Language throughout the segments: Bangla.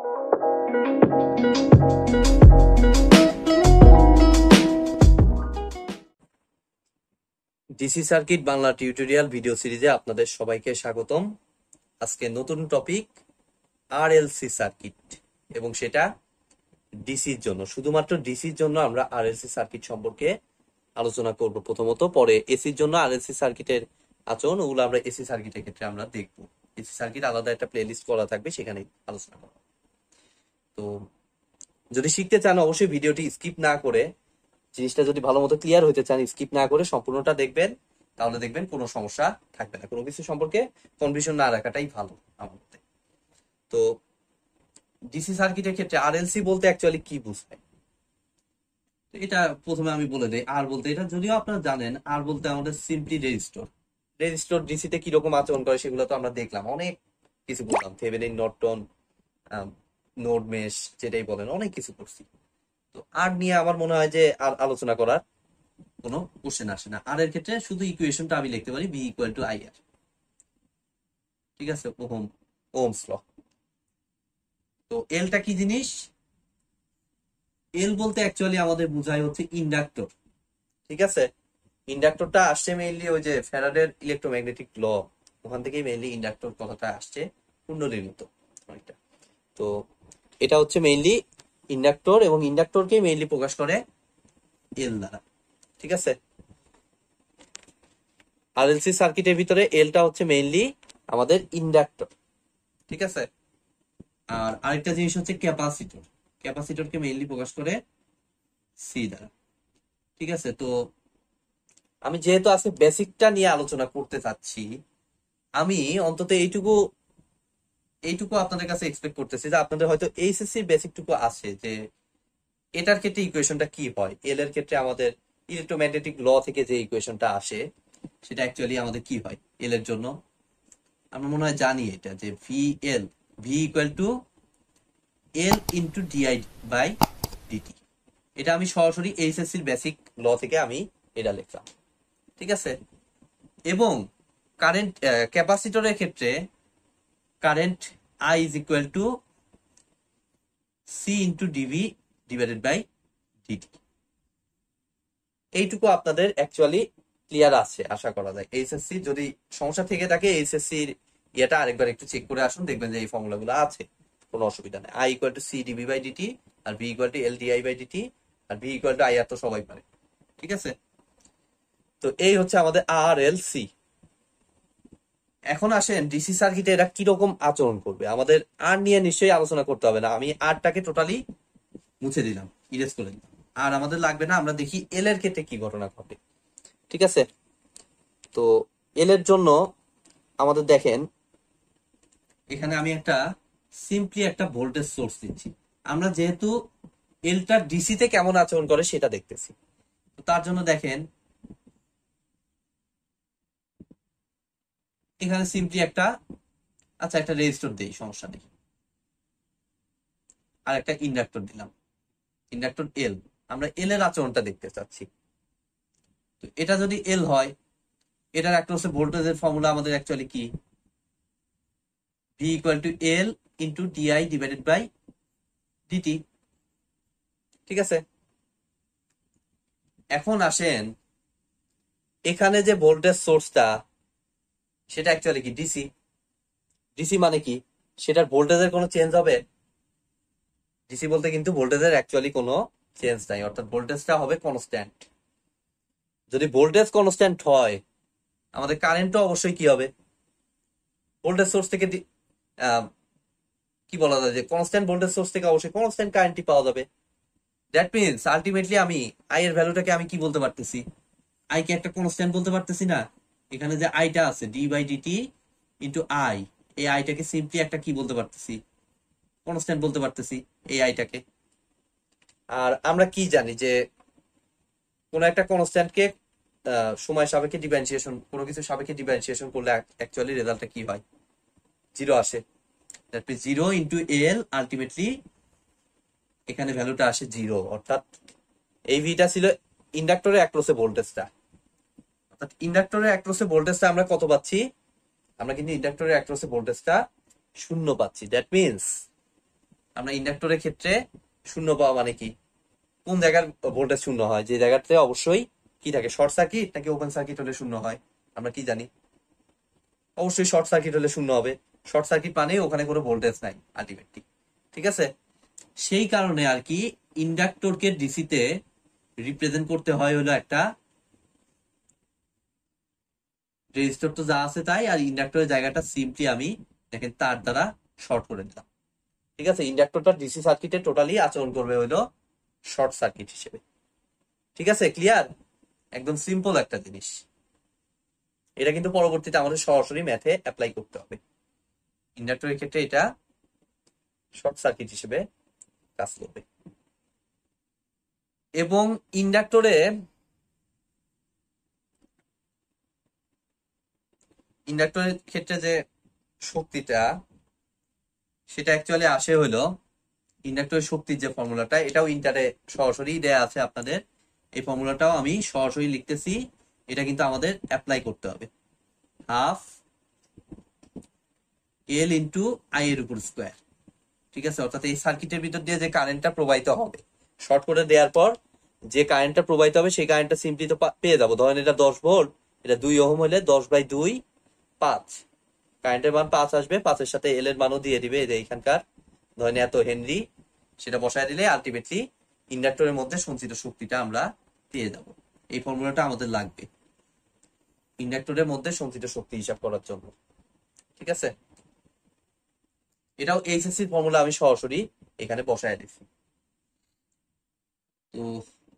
DC circuit Bangla tutorial video সিরিজে আপনাদের সবাইকে স্বাগতম। আজকে নতুন টপিক আরএলসি সার্কিট, এবং সেটা ডিসির জন্য, শুধুমাত্র ডিসির জন্য আমরা আরএলসি সার্কিট সম্পর্কে আলোচনা করব প্রথমত, পরে এসির জন্য আরএলসি সার্কিটের আচরণ ওগুলো আমরা এসি সার্কিটের ক্ষেত্রে আমরা দেখব। এসি সার্কিট আলাদা একটা প্লেলিস্ট করা থাকবে, সেখানে আলোচনা করব। তো যদি শিখতে চান অবশ্যই ভিডিওটি স্কিপ না করে, জিনিসটা যদি ভালো মতো ক্লিয়ার হতে চান স্কিপ না করে সম্পূর্ণটা দেখবেন, তাহলে দেখবেন কোনো সমস্যা থাকবে না, কোনো কিছু সম্পর্কে কনফিউশন না রাখাটাই ভালো আমার মতে। তো ডিসি সার্কিটের ক্ষেত্রে আরএলসি বলতে অ্যাকচুয়ালি কি বোঝায় এটা প্রথমে আমি বলে দিই। আর বলতে, এটা যদিও আপনারা জানেন, আর বলতে আমাদের সিম্পলি রেজিস্টর। রেজিস্টর ডিসিতে কিরকম আচরণ করে সেগুলো তো আমরা দেখলাম, অনেক কিছু বললাম, থেভেনিন, নর্টন, নোড মেশ, যেটাই বলেন, অনেক কিছু করছি। তো আর নিয়ে আমার মনে হয় যে আর আলোচনা করার কোনো কোশ্চেন আসে না। আর এর ক্ষেত্রে শুধু ইকুয়েশনটা আমি লিখতে পারি, বি ইকুয়াল টু আই আর। ঠিক আছে, ওহমস ল। তো এলটা কি জিনিস? এল বলতে অ্যাকচুয়ালি আমাদের বোঝায় হচ্ছে ইন্ডাক্টর। ঠিক আছে, ইন্ডাক্টরটা আসছে মেইনলি ওই যে ফ্যারাডের ইলেকট্রোম্যাগনেটিক ল, ওখান থেকেই মেইনলি ইন্ডাক্টর কথাটা আসছে, কুণ্ডলীর মতো অনেকটা। তো এটা হচ্ছে মেইনলি ইন্ডাক্টর, এবং ইন্ডাক্টরকে মেইনলি প্রকাশ করে এল দ্বারা। ঠিক আছে, আরএলসি সার্কিটের ভিতরে এলটা হচ্ছে মেইনলি আমাদের ইন্ডাক্টর। ঠিক আছে, আর আরেকটা জিনিস হচ্ছে ক্যাপাসিটর। ক্যাপাসিটরকে মেইনলি প্রকাশ করে সি দ্বারা। ঠিক আছে, তো আমি যেহেতু আজকে বেসিকটা নিয়ে আলোচনা করতে চাচ্ছি, আমি অন্তত এইটুকু আপনাদের কাছে এক্সপেক্ট করতেছি যে আপনাদের হয়তো এইচএসসি বেসিকটুকু আছে, যে এটার ক্ষেত্রে ইকুয়েশনটা কি হয়। এল এর ক্ষেত্রে আমাদের ইলেকট্রোম্যাগনেটিক ল থেকে যে ইকুয়েশনটা আসে সেটা অ্যাকচুয়ালি আমাদের কি হয় এল এর জন্য, আমরা মনে হয় জানি এটা, যে V equal to L into DI by DT. এটা আমি সরাসরি এইচএসসির বেসিক ল থেকে আমি এটা লিখলাম। ঠিক আছে, এবং কারেন্ট ক্যাপাসিটরের ক্ষেত্রে current I is equal to C into DV divided by DT. এইটুকু আপনাদের অ্যাকচুয়ালি ক্লিয়ার আছে আশা করা যায়। এইচএসসি যদি সমস্যা থেকে থাকে, এইচএসসির ইয়েটা আরেকবার একটু চেক করে আসুন, দেখবেন যে এই ফর্মুলা গুলো আছে, কোনো অসুবিধা নেই। I equal to C d v by d t, আর V equal to L d i by d t, আর V equal to I R তো সবাই পারে। ঠিক আছে, তো এই হচ্ছে আমাদের আর এল সি। এখন আসেন ডিসি সার্কিটে এরা কিরকম আচরণ করবে। আমাদের আর নিয়ে নিশ্চয়ই আলোচনা করতে হবে না, আমি আরটাকে টোটালি মুছে দিলাম, ইরেজ করে দিলাম, আর আমাদের লাগবে না। আমরা দেখি এল এর ক্ষেত্রে কি ঘটনা ঘটে। ঠিক আছে, তো এল এর জন্য আমাদের দেখেন, এখানে আমি একটা সিম্পলি একটা ভোল্টেজ সোর্স দিচ্ছি। আমরা যেহেতু এলটা ডিসিতে কেমন আচরণ করে সেটা দেখতেছি, তো তার জন্য দেখেন এখানে সিম্পলি একটা একটা রেজিস্টর দেই, সমস্যা নেই, আর একটা ইন্ডাক্টর দিলাম, ইন্ডাক্টর এল। আমরা এল এর আচরণটা দেখতে চাচ্ছি। তো এটা যদি এল হয়, এটার একটা হচ্ছে ভোল্টেজের ফর্মুলা আমাদের অ্যাকচুয়ালি কি, V equal to L into DI divided by DT. ঠিক আছে, এখন আসেন এখানে যে ভোল্টেজ সোর্সটা, সেটা অ্যাকচুয়ালি কি ডিসি। ডিসি মানে কি, সেটার ভোল্টেজের কোনো চেঞ্জ হবে? ডিসি বলতে কিন্তু ভোল্টেজের অ্যাকচুয়ালি কোনো চেঞ্জ নাই, অর্থাৎ ভোল্টেজটা হবে কনস্ট্যান্ট। যদি ভোল্টেজ কনস্ট্যান্ট হয়, আমাদের কারেন্টও অবশ্যই কি হবে, ভোল্টেজ সোর্স থেকে কি বলা যায়, যে কনস্ট্যান্ট ভোল্টেজ সোর্স থেকে অবশ্যই কনস্ট্যান্ট কারেন্টই পাওয়া যাবে। দ্যাট মিনস আলটিমেটলি আমি আই এর ভ্যালুটাকে আমি কি বলতে পারতেছি, আই কে একটা কনস্ট্যান্ট বলতে পারতেছি না। এখানে যে আইটা আছে, D by DT into I, এই আইটাকে সিম্পলি একটা কি বলতে পারতেছি, কনস্ট্যান্ট বলতে পারতেছি এই আইটাকে। আর আমরা কি জানি যে কোন একটা কনস্ট্যান্টকে সময় সাপেক্ষে ডিফারেন্সিয়েশন, কোনো কিছু সাপেক্ষে ডিফারেন্সিয়েশন করলে অ্যাকচুয়ালি রেজাল্টটা কি হয়, জিরো আসে। That means zero into L, ultimately এখানে ভ্যালুটা আসে জিরো। অর্থাৎ এই ভিটা ছিল ইন্ডাক্টরের অ্যাক্রসে ভোল্টেজটা, অর্থাৎ ইন্ডাক্টরের অ্যাক্রসে ভোল্টেজটা আমরা কত পাচ্ছি, আমরা কিন্তু ইন্ডাক্টরের অ্যাক্রসে ভোল্টেজটা শূন্য পাচ্ছি। দ্যাট মিনস আমরা ইন্ডাক্টরের ক্ষেত্রে শূন্য পাওয়া মানে কি, কোন জায়গার ভোল্টেজ শূন্য হয়, যে জায়গাতে অবশ্যই কি থাকে, শর্ট সার্কিট নাকি ওপেন সার্কিট হলে শূন্য হয়, আমরা কি জানি, অবশ্যই শর্ট সার্কিট হলে শূন্য হবে। শর্ট সার্কিট মানে ওখানে কোনো ভোল্টেজ নাই আলটিমেটলি। ঠিক আছে, সেই কারণে আর কি ইন্ডাক্টরকে ডিসিতে রিপ্রেজেন্ট করতে হয় হলো একটা রেজিস্টর, তো যা আছে তাই, আর ইন্ডাক্টরের জায়গাটা সিম্পলি আমি দেখেন তার দ্বারা শর্ট করে দিলাম। ঠিক আছে, ইন্ডাক্টরটা ডিসি সার্কিটে টোটালি আচরণ করবে হলো শর্ট সার্কিট হিসেবে। ঠিক আছে, ক্লিয়ার, একদম সিম্পল একটা জিনিস। এটা কিন্তু পরবর্তীতে আমাদের সরাসরি ম্যাথে অ্যাপ্লাই করতে হবে। ইন্ডাক্টরের ক্ষেত্রে এটা শর্ট সার্কিট হিসেবে কাজ করবে। এবং ইন্ডাক্টরের ক্ষেত্রে যে শক্তিটা, সেটা অ্যাকচুয়ালি আসে হলো ইন্ডাক্টরের শক্তির যে ফর্মুলাটা, এটাও ইন্টারে সরাসরি দেয়া আছে আপনাদের। এই ফর্মুলাটাও আমি সরাসরি লিখতেছি, এটা কিন্তু আমাদের অ্যাপ্লাই করতে হবে। হাফ এল ইন্টু আই এর উপর স্কোয়ার। ঠিক আছে, অর্থাৎ এই সার্কিটের ভিতর দিয়ে যে কারেন্টটা প্রবাহিত হবে, শর্ট করে দেওয়ার পর যে কারেন্টটা প্রবাহিত হবে সেই কারেন্টটা সিম্পলি তো পেয়ে যাবো। ধরেন এটা 10 ভোল্ট, এটা 2 ওহম হলে 10/2 5, কারেন্টের মান 5 আসবে, 5-এর সাথে এল এর মানও দিয়ে দিবে, এই যে এখানকার ধরেন এত হেনরি, সেটা বসায় দিলে আলটিমেটলি ইন্ডাক্টরের মধ্যে সঞ্চিত শক্তিটা আমরা পেয়ে যাব। এই ফর্মুলাটা আমাদের লাগবে ইন্ডাক্টরের মধ্যে সঞ্চিত শক্তি হিসাব করার জন্য। ঠিক আছে, এটাও এইচএসসির ফর্মুলা আমি সরাসরি এখানে বসায় দিচ্ছি। তো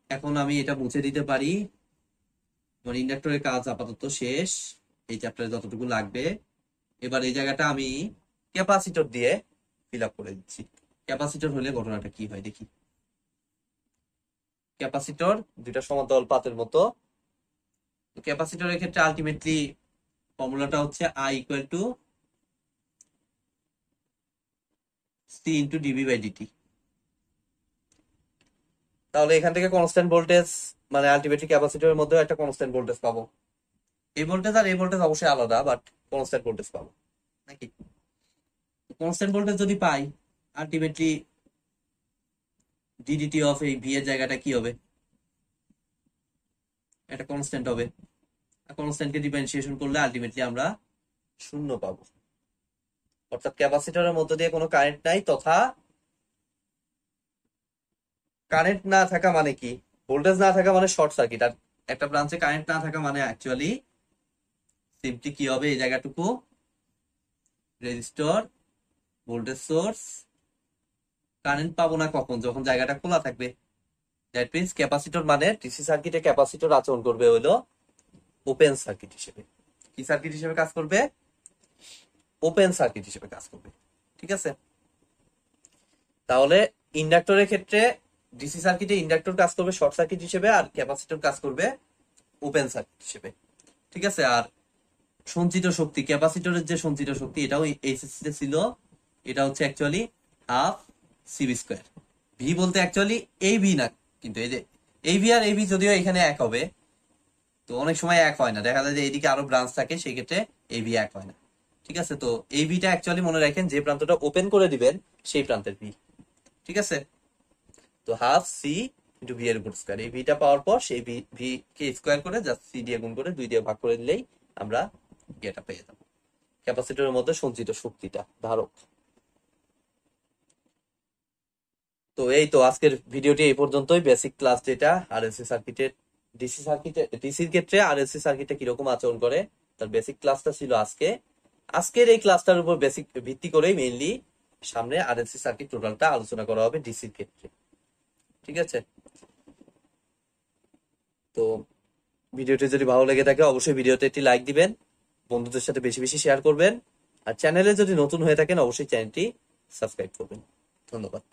এখন আমি এটা মুছে দিতে পারি, মানে ইন্ডাক্টরের কাজ আপাতত শেষ, এই চ্যাপ্টারে যতটুকু লাগবে। এবার এই জায়গাটা আমি ক্যাপাসিটর দিয়ে ফিল আপ করে দিচ্ছি। ক্যাপাসিটর হলে ঘটনাটা কি হয় দেখি। ক্যাপাসিটর দুইটা সমান্তরাল পাতের মতো। ক্যাপাসিটরের ক্ষেত্রে আলটিমেটলি ফর্মুলাটা হচ্ছে I equal to C into d v d t. তাহলে এখান থেকে কনস্ট্যান্ট ভোল্টেজ, মানে আলটিমেটলি ক্যাপাসিটরের মধ্যেও একটা কনস্ট্যান্ট ভোল্টেজ পাবো। এই ভোল্টেজ আর এই ভোল্টেজ অবশ্যই আলাদা, বাট কনস্ট্যান্ট ভোল্টেজ পাবো নাকি। কনস্ট্যান্ট ভোল্টেজ যদি পাই, আলটিমেটলি ডিডিটি অফ এই ভি এর জায়গাটা কি হবে, একটা কনস্ট্যান্ট হবে। কনস্ট্যান্টকে ডিফারেন্সিয়েশন করলে আলটিমেটলি আমরা শূন্য পাবো। অর্থাৎ ক্যাপাসিটরের মধ্য দিয়ে কোনো কারেন্ট নাই, তথা কারেন্ট না থাকা মানে কি, ভোল্টেজ না থাকা মানে শর্ট সার্কিট, আর একটা ব্রাঞ্চে কারেন্ট না থাকা মানে অ্যাকচুয়ালি সিম্পলি কি হবে, এই জায়গাটুকু রেজিস্টর, ভোল্টেজ সোর্স, কারেন্ট পাবো না কখন, যখন জায়গাটা খোলা থাকবে। দ্যাট মিনস ক্যাপাসিটর মানে ডিসি সার্কিটে ক্যাপাসিটর আচরণ করবে হলো ওপেন সার্কিট হিসেবে। কি সার্কিট হিসেবে কাজ করবে, ওপেন সার্কিট হিসেবে কাজ করবে। ঠিক আছে, তাহলে ইন্ডাক্টরের ক্ষেত্রে ডিসি সার্কিটে ইন্ডাক্টর কাজ করবে শর্ট সার্কিট হিসেবে, আর ক্যাপাসিটর কাজ করবে ওপেন সার্কিট হিসেবে। ঠিক আছে, আর সঞ্চিত শক্তি, ক্যাপাসিটরের যে সঞ্চিত শক্তি, এটাও এইচএসসি তে ছিল, এটা হচ্ছে actually half CV square. V বলতে অ্যাকচুয়ালি এই ভি না, কিন্তু এই যে এই ভি আর এই ভি যদিও এখানে এক হবে, তো অনেক সময় এক হয় না, দেখা যায় যে এইদিকে আরো ব্রাঞ্চ থাকে, সেই ক্ষেত্রে এই ভি এক হয় না। ঠিক আছে, তো এই ভিটা অ্যাকচুয়ালি মনে রাখেন যে প্রান্তটা ওপেন করে দিবেন সেই প্রান্তের ভি। ঠিক আছে, তো হাফ সি ইন্টু ভি এর উপর স্কোয়ার, এই ভিটা পাওয়ার পর সেই ভি কে স্কোয়ার করে জাস্ট সি দিয়ে গুণ করে 2 দিয়ে ভাগ করে দিলেই আমরা এটা পেয়ে যাবো, ক্যাপাসিটরের মধ্যে সঞ্চিত শক্তিটা, ধারক। তো এই তো আজকের ভিডিওটি এই পর্যন্তই। বেসিক ক্লাস যেটা আরএলসি সার্কিটের, ডিসির ক্ষেত্রে আরএলসি সার্কিটে কিরকম আচরণ করে তার বেসিক ক্লাসটা ছিল আজকে। আজকের এই ক্লাসটার উপর বেসিক ভিত্তি করেই মেইনলি সামনে আরএলসি সার্কিট টোটালটা আলোচনা করা হবে ডিসির ক্ষেত্রে। ঠিক আছে, তো ভিডিওটি যদি ভালো লেগে থাকে অবশ্যই ভিডিওতে একটি লাইক দিবেন, বন্ধুদের সাথে বেশি বেশি শেয়ার করবেন, আর চ্যানেলে যদি নতুন হয়ে থাকেন অবশ্যই চ্যানেলটি সাবস্ক্রাইব করবেন। ধন্যবাদ।